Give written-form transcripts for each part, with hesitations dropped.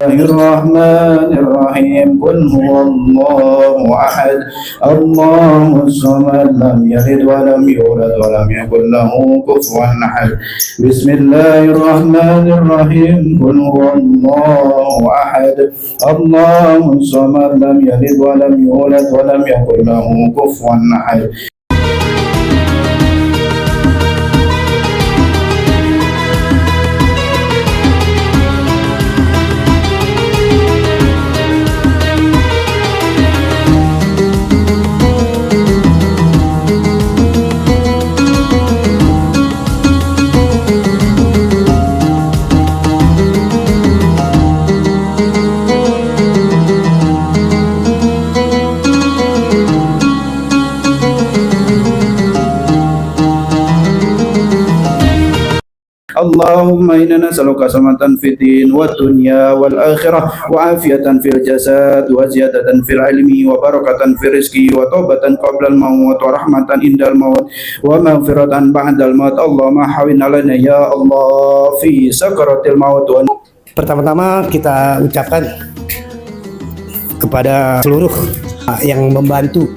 الرحمن الرحيم قل هو الله أحد الله الصمد لم يلد ولم يولد ولم يكن له كفوا أحد بسم الله الرحمن الرحيم قل هو الله أحد الله الصمد لم يلد ولم يولد ولم يكن له كفوا أحد. اللهم إنا نسألك سلامة في الدين والدنيا والآخرة وعافية في الجسد وزيادة في العلم وبركة في الرزق وتوبة قبل الموت ورحمة عند الموت ومغفرة بعد الموت. اللهم حوين علينا يا الله في سكرات الموت. Pertama-tama kita ucapkan kepada seluruh yang membantu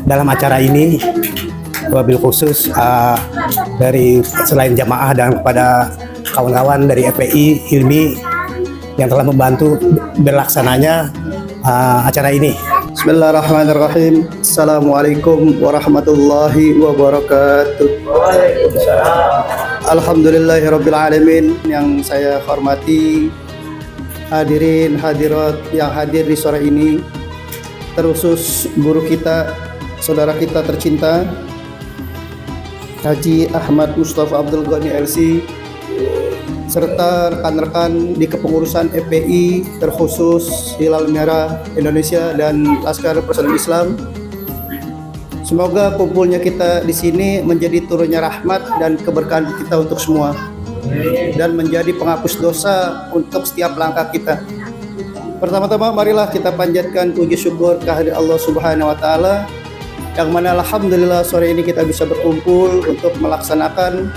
dalam acara ini, wabil khusus dari selain jamaah dan kepada kawan-kawan dari FPI Hilmi yang telah membantu berlaksananya acara ini. Bismillahirrahmanirrahim. Assalamualaikum warahmatullahi wabarakatuh. Alhamdulillahirabbil alamin. Yang saya hormati hadirin hadirat yang hadir di sore ini, terkhusus guru kita, saudara kita tercinta Haji Ahmad Mustafa Abdul Ghani LC, serta rekan-rekan di kepengurusan FPI, terkhusus Hilal Merah Indonesia dan Laskar Persatuan Islam. Semoga kumpulnya kita di sini menjadi turunnya rahmat dan keberkahan kita untuk semua, dan menjadi penghapus dosa untuk setiap langkah kita. Pertama-tama marilah kita panjatkan puji syukur kehadirat Allah Subhanahu wa taala, yang mana alhamdulillah sore ini kita bisa berkumpul untuk melaksanakan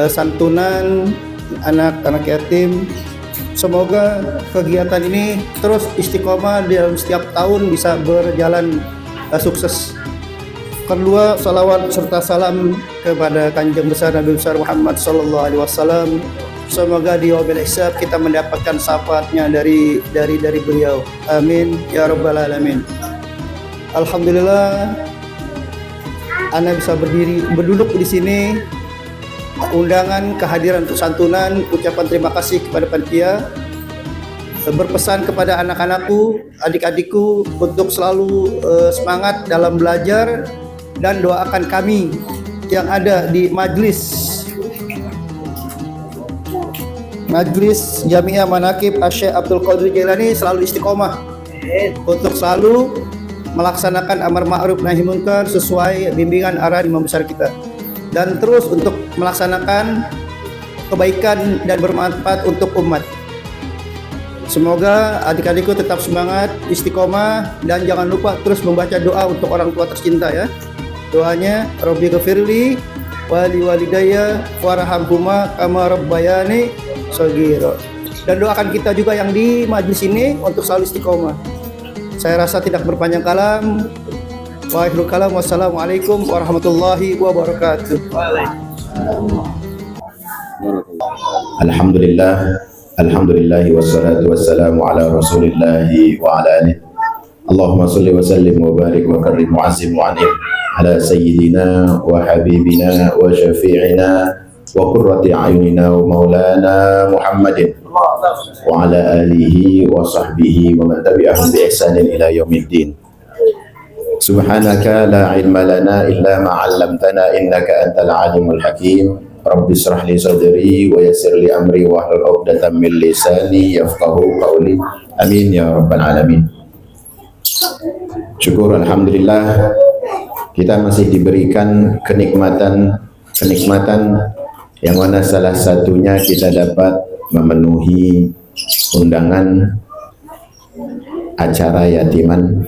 santunan anak-anak yatim. Semoga kegiatan ini terus istiqomah dalam setiap tahun bisa berjalan sukses. Kedua, salawat serta salam kepada Kanjeng besar Nabi besar Muhammad sallallahu alaihi wasallam. Semoga di yaumil hisab kita mendapatkan syafaatnya dari beliau. Amin ya rabbal alamin. Alhamdulillah, Anda bisa berduduk di sini. Undangan kehadiran untuk santunan, ucapan terima kasih kepada panitia. Berpesan kepada anak-anakku, adik-adikku untuk selalu semangat dalam belajar, dan doakan kami yang ada di Majlis Jamiah Manaqib Asy-Syaikh Abdul Qadir Jailani selalu istiqomah untuk selalu melaksanakan amar ma'ruf nahi munkar sesuai bimbingan arahan imam besar kita, dan terus untuk melaksanakan kebaikan dan bermanfaat untuk umat. Semoga adik-adikku tetap semangat, istiqomah, dan jangan lupa terus membaca doa untuk orang tua tercinta ya. Doanya, Rabbi ghafirli wali walidayya warhamhuma kama rabbayani shaghira. Dan doakan kita juga yang di majlis ini untuk selalu istiqomah. Saya rasa tidak berpanjang kalam. Wa akhirul kalam. Wassalamualaikum warahmatullahi wabarakatuh. Alhamdulillah wassalatu wassalamu ala rasulillahi wa ala alihi. Allahumma salli wa sallim wa barik wa karrim wa azim wa anim ala sayyidina wa habibina wa syafi'ina wa qurrati a'yunina wa maulana Muhammadin wa ala alihi wa sahbihi wa man tabi'ahum bi ihsanin ila yaumiddin. Subhanaka la ilma lana illa ma 'allamtana innaka antal alimul hakim. Rabbi shrah li sadri wa yassir li amri wa hlul 'uqdatam min lisani yafqahu qawli. Amin ya rabbal alamin. Syukur alhamdulillah, kita masih diberikan kenikmatan yang mana salah satunya kita dapat memenuhi undangan acara yatiman,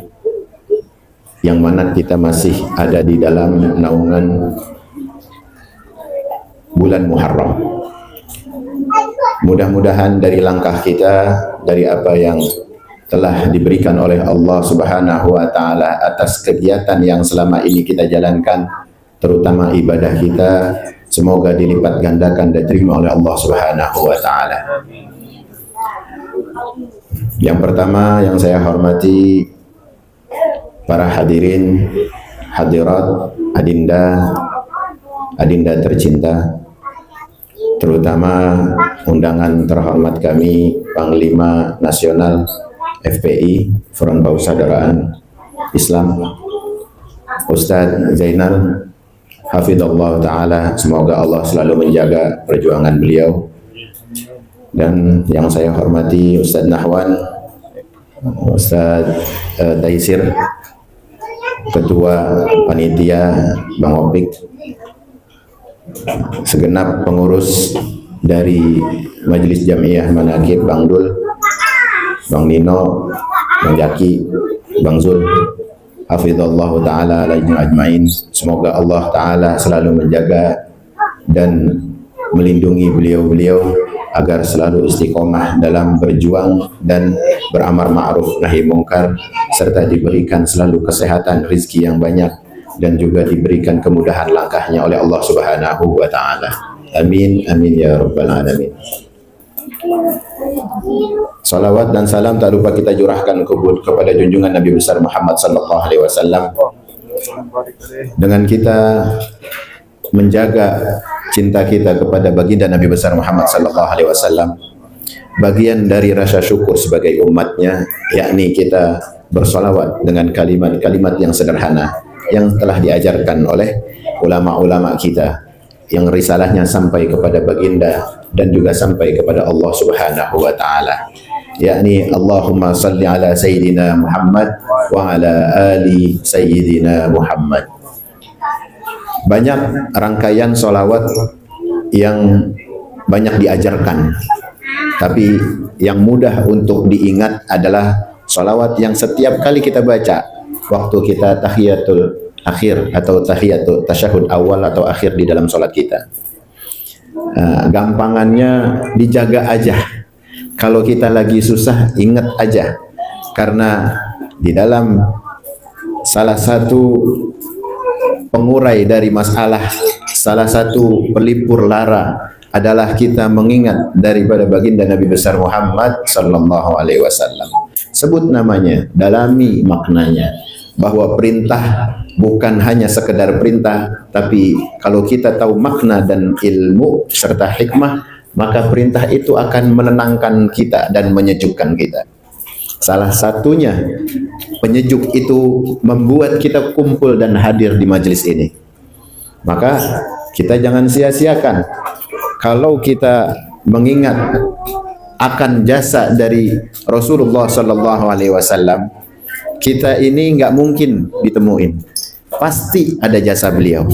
yang mana kita masih ada di dalam naungan bulan Muharram. Mudah-mudahan dari langkah kita, dari apa yang telah diberikan oleh Allah Subhanahu wa taala atas kegiatan yang selama ini kita jalankan, terutama ibadah kita, semoga dilipat gandakan dan diterima oleh Allah Subhanahu wa taala. Yang pertama yang saya hormati para hadirin, hadirat, adinda tercinta, terutama undangan terhormat kami Panglima Nasional FPI Front Persaudaraan Islam Ustadz Zainal Hafidhullah Ta'ala, semoga Allah selalu menjaga perjuangan beliau. Dan yang saya hormati Ustadz Nahwan, Ustadz Taisir, Ketua Panitia Bang Opik, segenap pengurus dari Majelis Jamiah Manaqib Bang Dul, Bang Nino, Bang Jaki, Bang Zul, hafizallahu ta'ala alaihim ajmain. Semoga Allah ta'ala selalu menjaga dan melindungi beliau-beliau agar selalu istiqomah dalam berjuang dan beramar ma'ruf nahi mungkar, serta diberikan selalu kesehatan, rizki yang banyak, dan juga diberikan kemudahan langkahnya oleh Allah Subhanahu wa ta'ala. Amin, amin ya rabbal alamin. Salawat dan salam tak lupa kita curahkan kepada junjungan Nabi besar Muhammad sallallahu alaihi wasallam. Dengan kita menjaga cinta kita kepada baginda Nabi besar Muhammad sallallahu alaihi wasallam, bagian dari rasa syukur sebagai umatnya, yakni kita bersolawat dengan kalimat-kalimat yang sederhana yang telah diajarkan oleh ulama-ulama kita, yang risalahnya sampai kepada baginda dan juga sampai kepada Allah Subhanahu wa taala, yakni Allahumma salli ala sayyidina Muhammad wa ala ali sayyidina Muhammad. Banyak rangkaian solawat yang banyak diajarkan, tapi yang mudah untuk diingat adalah solawat yang setiap kali kita baca waktu kita tahiyatul akhir atau tahiyatul tasyahud awal atau akhir di dalam solat kita. Gampangannya dijaga aja. Kalau kita lagi susah, ingat aja, karena di dalam salah satu pengurai dari masalah, salah satu pelipur lara adalah kita mengingat daripada baginda Nabi besar Muhammad sallallahu alaihi wasallam. Sebut namanya, dalami maknanya, bahwa perintah bukan hanya sekedar perintah, tapi kalau kita tahu makna dan ilmu serta hikmah, maka perintah itu akan menenangkan kita dan menyejukkan kita. Salah satunya penyejuk itu membuat kita kumpul dan hadir di majelis ini. Maka kita jangan sia-siakan. Kalau kita mengingat akan jasa dari Rasulullah sallallahu alaihi wasallam, kita ini nggak mungkin ditemuin. Pasti ada jasa beliau.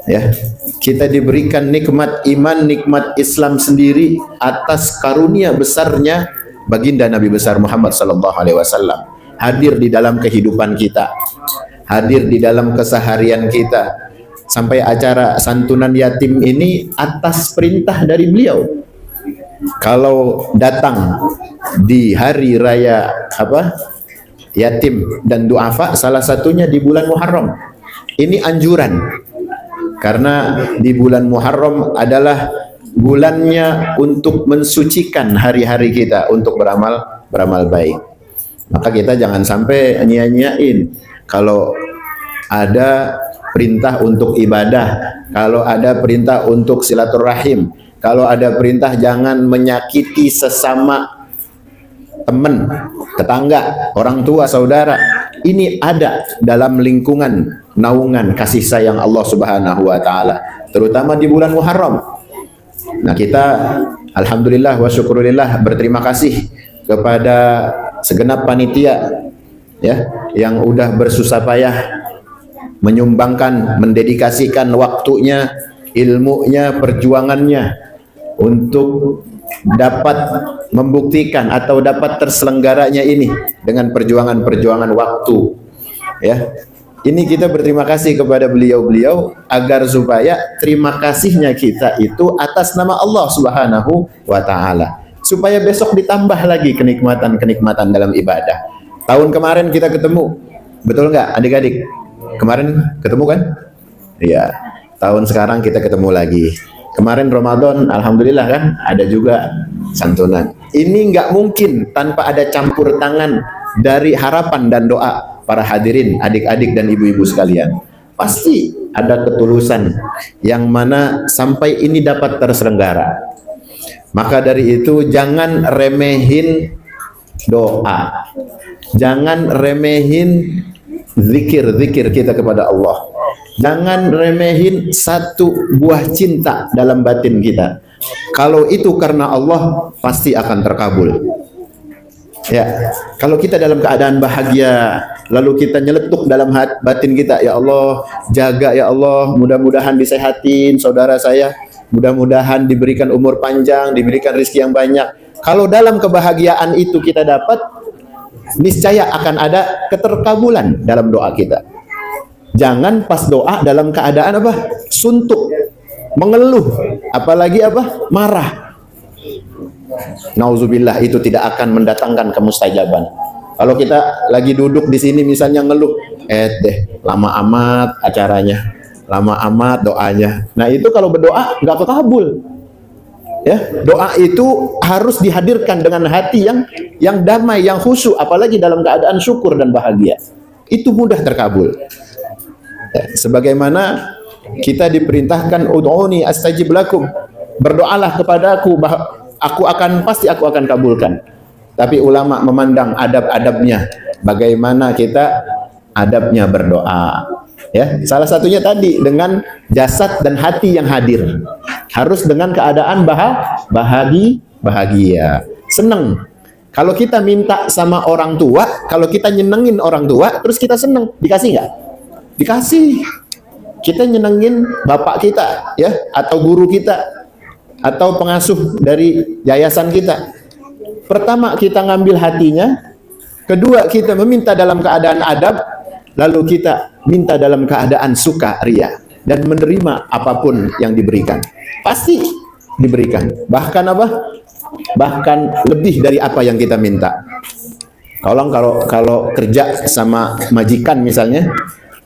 Ya, kita diberikan nikmat iman, nikmat Islam sendiri atas karunia besarnya baginda Nabi besar Muhammad sallallahu alaihi wasallam hadir di dalam kehidupan kita, hadir di dalam keseharian kita. Sampai acara santunan yatim ini atas perintah dari beliau. Kalau datang di hari raya yatim dan duafa, salah satunya di bulan Muharram. Ini anjuran, karena di bulan Muharram adalah bulannya untuk mensucikan hari-hari kita untuk beramal baik. Maka kita jangan sampai nyia-nyiain. Kalau ada perintah untuk ibadah, kalau ada perintah untuk silaturahim, kalau ada perintah jangan menyakiti sesama teman, tetangga, orang tua, saudara. Ini ada dalam lingkungan naungan kasih sayang Allah Subhanahu wa taala, terutama di bulan Muharram. Nah, kita alhamdulillah wa syukurillah berterima kasih kepada segenap panitia ya yang udah bersusah payah menyumbangkan, mendedikasikan waktunya, ilmunya, perjuangannya untuk dapat membuktikan atau dapat terselenggaranya ini dengan perjuangan-perjuangan waktu ya. Ini kita berterima kasih kepada beliau-beliau agar supaya terima kasihnya kita itu atas nama Allah Subhanahu wa taala. Supaya besok ditambah lagi kenikmatan-kenikmatan dalam ibadah. Tahun kemarin kita ketemu. Betul nggak adik-adik? Kemarin ketemu kan? Iya. Tahun sekarang kita ketemu lagi. Kemarin Ramadan, alhamdulillah kan, ada juga santunan. Ini nggak mungkin tanpa ada campur tangan dari harapan dan doa para hadirin, adik-adik dan ibu-ibu sekalian. Pasti ada ketulusan yang mana sampai ini dapat terselenggara. Maka dari itu jangan remehin doa. Jangan remehin zikir-zikir kita kepada Allah. Jangan remehin satu buah cinta dalam batin kita. Kalau itu karena Allah, pasti akan terkabul. Ya, kalau kita dalam keadaan bahagia, lalu kita nyeletuk dalam batin kita, ya Allah, jaga ya Allah, mudah-mudahan disehatin saudara saya, mudah-mudahan diberikan umur panjang, diberikan rezeki yang banyak. Kalau dalam kebahagiaan itu kita dapat, niscaya akan ada keterkabulan dalam doa kita. Jangan pas doa dalam keadaan apa? Suntuk, mengeluh, apalagi apa? Marah. Nauzubillah, itu tidak akan mendatangkan kemustajaban. Kalau kita lagi duduk di sini misalnya ngeluh, lama amat acaranya, lama amat doanya. Nah itu kalau berdoa nggak kekabul. Ya, doa itu harus dihadirkan dengan hati yang damai, yang khusyuk, apalagi dalam keadaan syukur dan bahagia. Itu mudah terkabul. Ya, sebagaimana kita diperintahkan ud'uni astajib lakum, berdoalah kepadaku, pasti aku akan kabulkan. Tapi ulama memandang adab-adabnya, bagaimana kita adabnya berdoa. Ya, salah satunya tadi dengan jasad dan hati yang hadir, harus dengan keadaan bahagia, senang. Kalau kita minta sama orang tua, kalau kita nyenengin orang tua, terus kita senang, dikasih nggak? Dikasih. Kita nyenengin bapak kita, ya, atau guru kita, atau pengasuh dari yayasan kita. Pertama kita ngambil hatinya, kedua kita meminta dalam keadaan adab, lalu kita minta dalam keadaan suka ria dan menerima apapun yang diberikan. Pasti diberikan. Bahkan apa? Bahkan lebih dari apa yang kita minta. Kalau kerja sama majikan misalnya,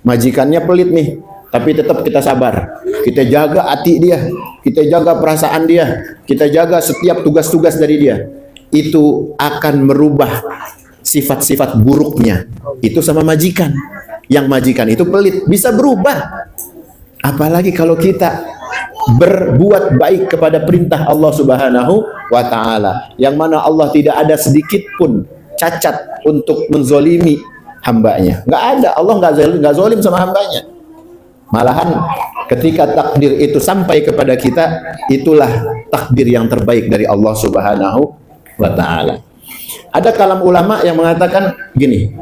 majikannya pelit nih, tapi tetap kita sabar. Kita jaga hati dia, kita jaga perasaan dia, kita jaga setiap tugas-tugas dari dia. Itu akan merubah sifat-sifat buruknya. Itu sama majikan. Yang majikan itu pelit, bisa berubah. Apalagi kalau kita berbuat baik kepada perintah Allah Subhanahu wa taala, yang mana Allah tidak ada sedikit pun cacat untuk menzolimi hambanya. Nggak ada, Allah nggak zolim sama hambanya. Malahan ketika takdir itu sampai kepada kita, itulah takdir yang terbaik dari Allah Subhanahu wa ta'ala. Ada kalam ulama yang mengatakan gini,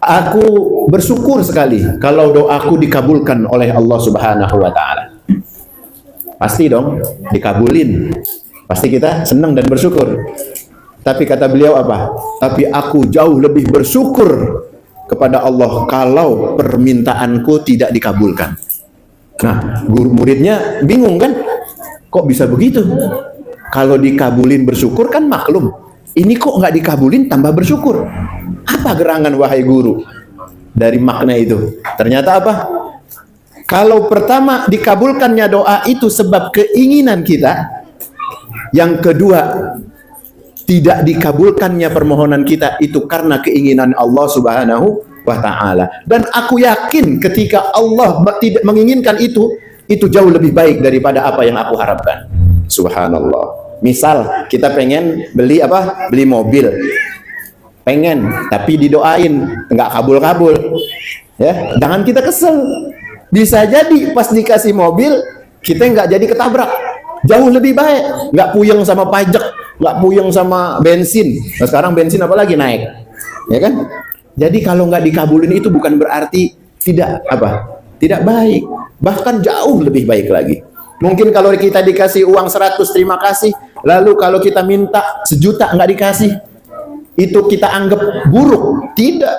aku bersyukur sekali kalau doaku dikabulkan oleh Allah Subhanahu wa ta'ala. Pasti dong dikabulin, pasti kita senang dan bersyukur. Tapi kata beliau apa? Tapi aku jauh lebih bersyukur kepada Allah kalau permintaanku tidak dikabulkan. Nah, guru muridnya bingung kan? Kok bisa begitu? Kalau dikabulin bersyukur kan maklum. Ini kok nggak dikabulin tambah bersyukur? Apa gerangan wahai guru dari makna itu? Ternyata apa? Kalau pertama dikabulkannya doa itu sebab keinginan kita. Yang kedua, tidak dikabulkannya permohonan kita itu karena keinginan Allah Subhanahu wa ta'ala. Dan aku yakin ketika Allah tidak menginginkan itu jauh lebih baik daripada apa yang aku harapkan. Subhanallah. Misal kita pengen beli apa? Beli mobil. Pengen, tapi didoain nggak kabul-kabul. Ya, jangan kita kesel. Bisa jadi pas dikasih mobil kita nggak jadi ketabrak. Jauh lebih baik, nggak puyeng sama pajak, nggak puyeng sama bensin. Nah, sekarang bensin apalagi naik, ya kan? Jadi kalau nggak dikabulin itu bukan berarti tidak apa, tidak baik, bahkan jauh lebih baik lagi. Mungkin kalau kita dikasih uang 100 terima kasih, lalu kalau kita minta 1 juta nggak dikasih, itu kita anggap buruk. Tidak.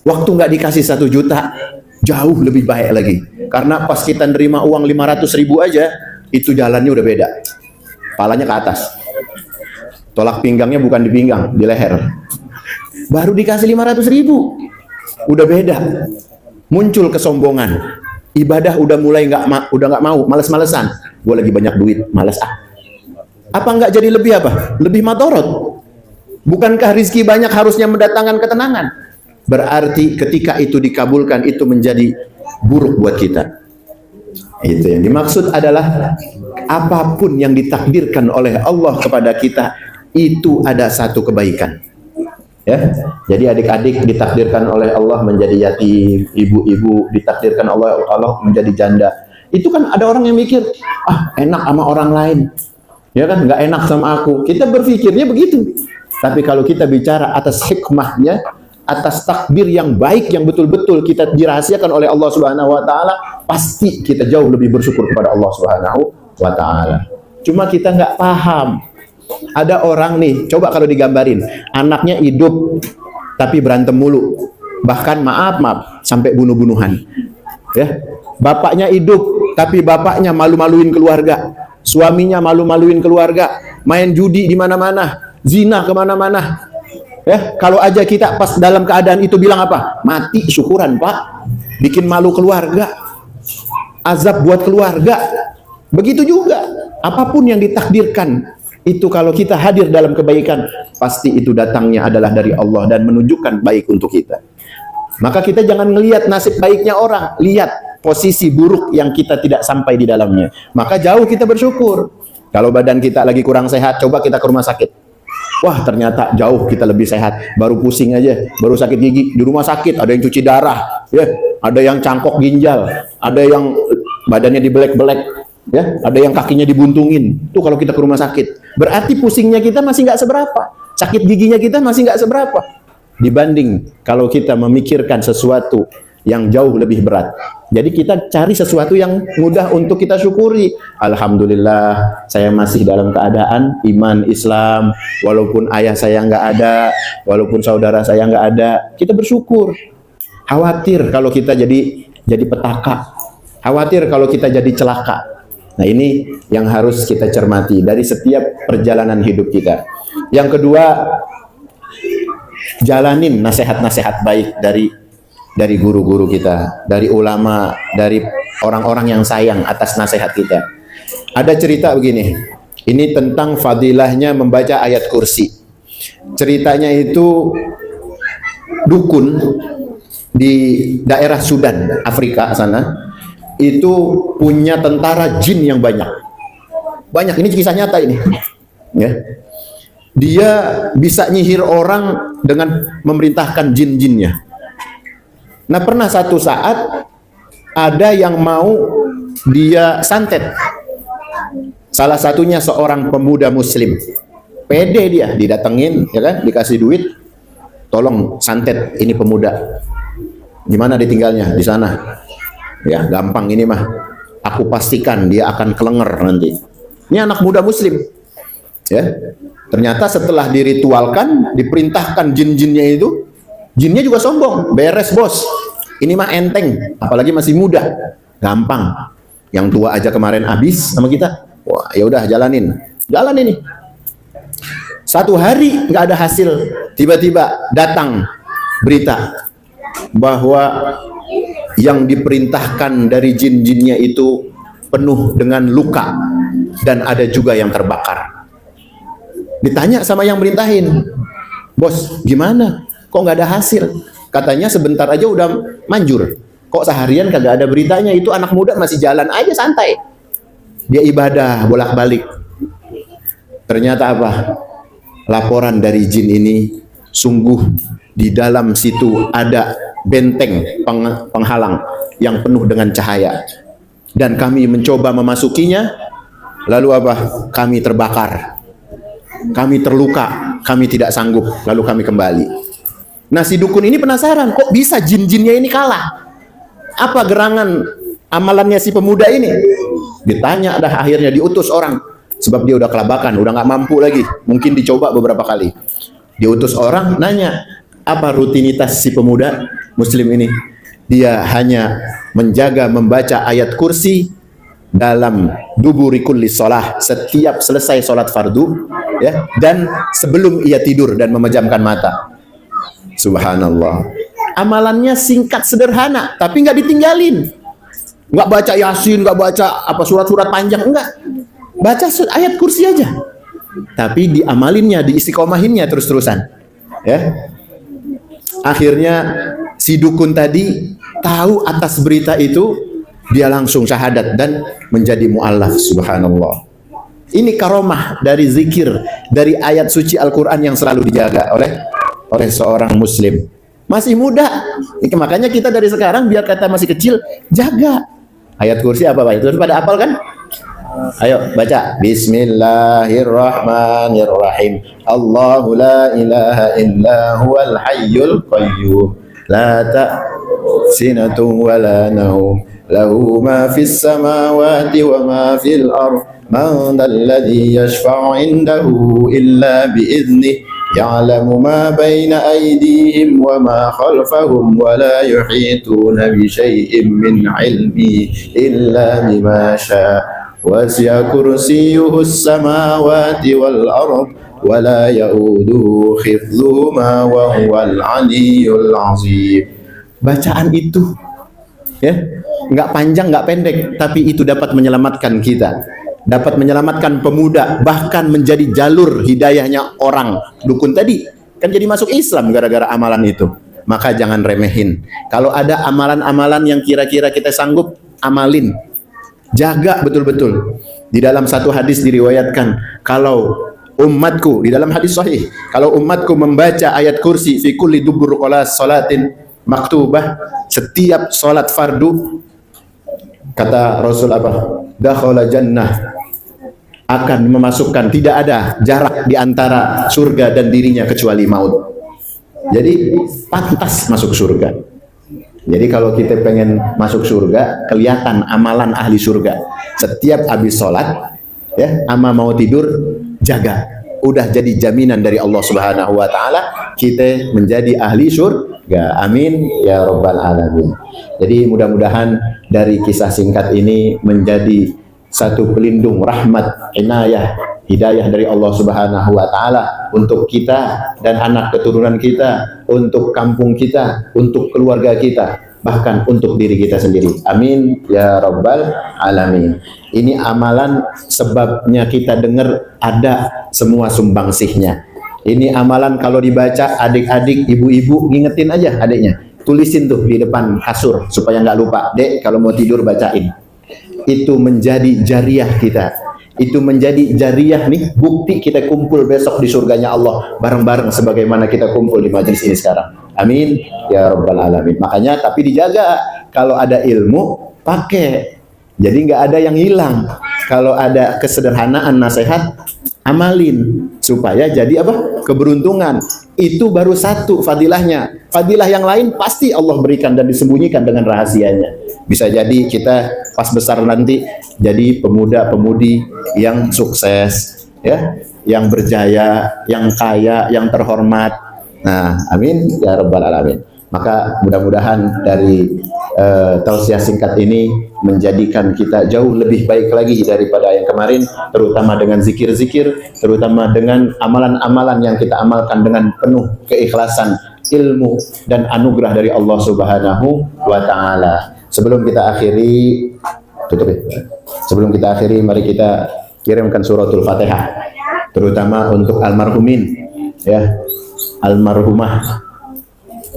Waktu nggak dikasih 1 juta, jauh lebih baik lagi. Karena pas kita nerima uang 500.000 aja, itu jalannya udah beda. Palanya ke atas. Tolak pinggangnya bukan di pinggang, di leher. Baru dikasih 500.000, udah beda. Muncul kesombongan. Ibadah udah mulai nggak mau, males-malesan. Gue lagi banyak duit, males ah. Apa nggak jadi lebih apa? Lebih madorot. Bukankah rizki banyak harusnya mendatangkan ketenangan? Berarti ketika itu dikabulkan, itu menjadi buruk buat kita. Itu yang dimaksud adalah apapun yang ditakdirkan oleh Allah kepada kita, itu ada satu kebaikan. Ya, jadi adik-adik ditakdirkan oleh Allah menjadi yatim, ibu-ibu ditakdirkan oleh Allah menjadi janda. Itu kan ada orang yang mikir, ah enak sama orang lain, ya kan, nggak enak sama aku. Kita berpikirnya begitu. Tapi kalau kita bicara atas hikmahnya, atas takdir yang baik yang betul-betul kita dirahasiakan oleh Allah Subhanahu Wa Taala, pasti kita jauh lebih bersyukur kepada Allah Subhanahu Wa Taala. Cuma kita nggak paham. Ada orang nih, coba kalau digambarin, anaknya hidup tapi berantem mulu, bahkan maaf sampai bunuh-bunuhan. Ya, bapaknya hidup tapi bapaknya malu-maluin keluarga, suaminya malu-maluin keluarga, main judi di mana-mana, zina kemana-mana. Ya, kalau aja kita pas dalam keadaan itu bilang apa? Mati syukuran pak, bikin malu keluarga, azab buat keluarga. Begitu juga, apapun yang ditakdirkan itu kalau kita hadir dalam kebaikan, pasti itu datangnya adalah dari Allah dan menunjukkan baik untuk kita. Maka kita jangan melihat nasib baiknya orang, lihat posisi buruk yang kita tidak sampai di dalamnya. Maka jauh kita bersyukur. Kalau badan kita lagi kurang sehat, coba kita ke rumah sakit. Wah ternyata jauh kita lebih sehat. Baru pusing aja, baru sakit gigi, di rumah sakit ada yang cuci darah, ya, ada yang cangkok ginjal, ada yang badannya dibelek-belek, ya, ada yang kakinya dibuntungin. Tuh kalau kita ke rumah sakit, berarti pusingnya kita masih nggak seberapa, sakit giginya kita masih nggak seberapa, dibanding kalau kita memikirkan sesuatu yang jauh lebih berat. Jadi kita cari sesuatu yang mudah untuk kita syukuri. Alhamdulillah, saya masih dalam keadaan iman Islam, walaupun ayah saya nggak ada, walaupun saudara saya nggak ada, kita bersyukur. Khawatir kalau kita jadi petaka, khawatir kalau kita jadi celaka. Nah ini yang harus kita cermati dari setiap perjalanan hidup kita. Yang kedua, jalanin nasihat-nasihat baik dari guru-guru kita, dari ulama, dari orang-orang yang sayang atas nasihat kita. Ada cerita begini, ini tentang fadilahnya membaca ayat kursi. Ceritanya itu dukun di daerah Sudan, Afrika sana, itu punya tentara jin yang banyak. Banyak, ini kisah nyata ini. Ya. Dia bisa nyihir orang dengan memerintahkan jin-jinnya. Nah, pernah satu saat ada yang mau dia santet. Salah satunya seorang pemuda muslim. Pede dia, didatengin, ya kan, dikasih duit. Tolong santet ini pemuda. Gimana ditinggalnya? Di sana. Ya, gampang ini mah. Aku pastikan dia akan kelenger nanti. Ini anak muda muslim. Ya. Ternyata setelah diritualkan, diperintahkan jin-jinnya itu, jinnya juga sombong. Beres, bos. Ini mah enteng, apalagi masih muda. Gampang. Yang tua aja kemarin habis sama kita. Wah, ya udah jalanin. Jalan ini. Satu hari nggak ada hasil, tiba-tiba datang berita bahwa yang diperintahkan dari jin-jinnya itu penuh dengan luka dan ada juga yang terbakar. Ditanya sama yang merintahin, bos gimana? Kok nggak ada hasil? Katanya sebentar aja udah manjur. Kok seharian kagak ada beritanya? Itu anak muda masih jalan aja santai. Dia ibadah bolak-balik. Ternyata apa? Laporan dari jin ini, sungguh di dalam situ ada benteng penghalang yang penuh dengan cahaya. Dan kami mencoba memasukinya, lalu apa? Kami terbakar. Kami terluka, kami tidak sanggup, lalu kami kembali. Nah si dukun ini penasaran, kok bisa jin-jinnya ini kalah? Apa gerangan amalannya si pemuda ini? Ditanya dah, akhirnya diutus orang. Sebab dia udah kelabakan, udah nggak mampu lagi. Mungkin dicoba beberapa kali. Diutus orang, nanya, apa rutinitas si pemuda? Muslim ini dia hanya menjaga membaca ayat kursi dalam duburi kulli shalah, setiap selesai sholat fardu, ya, dan sebelum ia tidur dan memejamkan mata. Subhanallah. Amalannya singkat sederhana, tapi nggak ditinggalin. Nggak baca Yasin, nggak baca apa surat-surat panjang, enggak. Baca ayat kursi aja. Tapi diamalinnya, diistiqomahinnya terus-terusan. Ya. Akhirnya si dukun tadi tahu atas berita itu, dia langsung syahadat dan menjadi mu'allaf. Subhanallah. Ini karomah dari zikir, dari ayat suci Al-Quran yang selalu dijaga oleh seorang muslim. Masih muda. Makanya kita dari sekarang biar kata masih kecil, jaga. Ayat kursi apa Pak? Itu pada hafal kan? Ayo baca. Bismillahirrahmanirrahim. Allahu la ilaha illa huwal hayyul qayyum. La ta'sinatu wa la naum. Lahu ma fis samawati wa ma fil ardh. Man dalladhi yashfa'u indahu illa bi'idhnih. Ya'lamu ma baina aydihim wa ma khalfahum wa la yuhituna bi syai'in min 'ilmihi illa bima syaa. Wasi'a kursiyyuhu as-samawati wal ardh wa la ya'uduhu hifdhuhuma wa huwal 'aliyyul 'azim. Bacaan itu ya, enggak panjang, enggak pendek, tapi itu dapat menyelamatkan kita, dapat menyelamatkan pemuda, bahkan menjadi jalur hidayahnya orang dukun tadi. Kan jadi masuk Islam gara-gara amalan itu. Maka jangan remehin. Kalau ada amalan-amalan yang kira-kira kita sanggup, amalin. Jaga betul-betul. Di dalam satu hadis diriwayatkan, kalau umatku, di dalam hadis sahih, kalau umatku membaca ayat kursi fi kulli dubur salatin maktubah, setiap salat fardu, kata Rasul apa? Dakhala jannah, akan memasukkan, tidak ada jarak di antara surga dan dirinya kecuali maut. Jadi pantas masuk surga. Jadi kalau kita pengen masuk surga, kelihatan amalan ahli surga. Setiap habis sholat, ya, ama mau tidur, jaga. Udah jadi jaminan dari Allah Subhanahu wa Ta'ala, kita menjadi ahli surga. Amin ya Rabbal Alamin. Jadi mudah-mudahan dari kisah singkat ini menjadi satu pelindung, rahmat, inayah, hidayah dari Allah Subhanahu wa Ta'ala untuk kita dan anak keturunan kita, untuk kampung kita, untuk keluarga kita, bahkan untuk diri kita sendiri. Amin ya Rabbal Alamin. Ini amalan sebabnya kita dengar ada semua sumbangsihnya. Ini amalan kalau dibaca, adik-adik, ibu-ibu ngingetin aja adiknya, tulisin tuh di depan kasur supaya nggak lupa. Dek, kalau mau tidur bacain. Itu menjadi jariah kita. Itu menjadi jariah nih, bukti kita kumpul besok di surganya Allah bareng-bareng sebagaimana kita kumpul di majelis ini sekarang. Amin ya Rabbal Alamin. Makanya tapi dijaga, kalau ada ilmu pakai. Jadi nggak ada yang hilang. Kalau ada kesederhanaan nasihat, amalin supaya jadi apa? Keberuntungan. Itu baru satu fadilahnya. Fadilah yang lain pasti Allah berikan dan disembunyikan dengan rahasianya. Bisa jadi kita pas besar nanti jadi pemuda-pemudi yang sukses, ya, yang berjaya, yang kaya, yang terhormat. Nah, amin ya Rabbal Alamin. Maka mudah-mudahan dari tausiah singkat ini menjadikan kita jauh lebih baik lagi daripada yang kemarin, terutama dengan zikir-zikir, terutama dengan amalan-amalan yang kita amalkan dengan penuh keikhlasan, ilmu dan anugerah dari Allah Subhanahu wa Ta'ala. Sebelum kita akhiri, tutup ya. Sebelum kita akhiri, mari kita kirimkan suratul Fatihah, terutama untuk almarhumin, ya, almarhumah.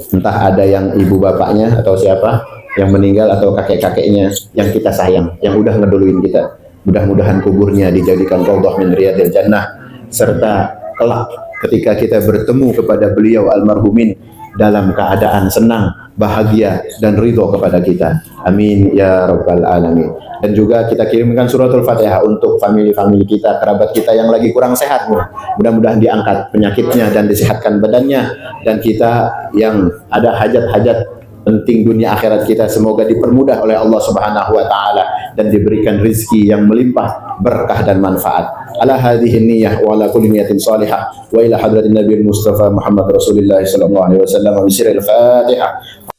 Entah ada yang ibu bapaknya atau siapa yang meninggal atau kakek-kakeknya yang kita sayang, yang udah ngeduluin kita. Mudah-mudahan kuburnya dijadikan raudhah min riyadil jannah, serta kelak ketika kita bertemu kepada beliau almarhumin dalam keadaan senang, bahagia dan ridho kepada kita. Amin ya Rabbal Alamin. Dan juga kita kirimkan suratul Fatihah untuk famili-famili kita, kerabat kita yang lagi kurang sehat. Mudah-mudahan diangkat penyakitnya dan disehatkan badannya. Dan kita yang ada hajat-hajat penting dunia akhirat kita, semoga dipermudah oleh Allah Subhanahu wa Ta'ala dan diberikan rizki yang melimpah, berkah dan manfaat. Ala hadhihi niyyah wa ala kulli niyatin salihah wa ila hadratin nabiyil mustafa Muhammad Rasulullah sallallahu alaihi wasallam. Bismillahirrahmanirrahim.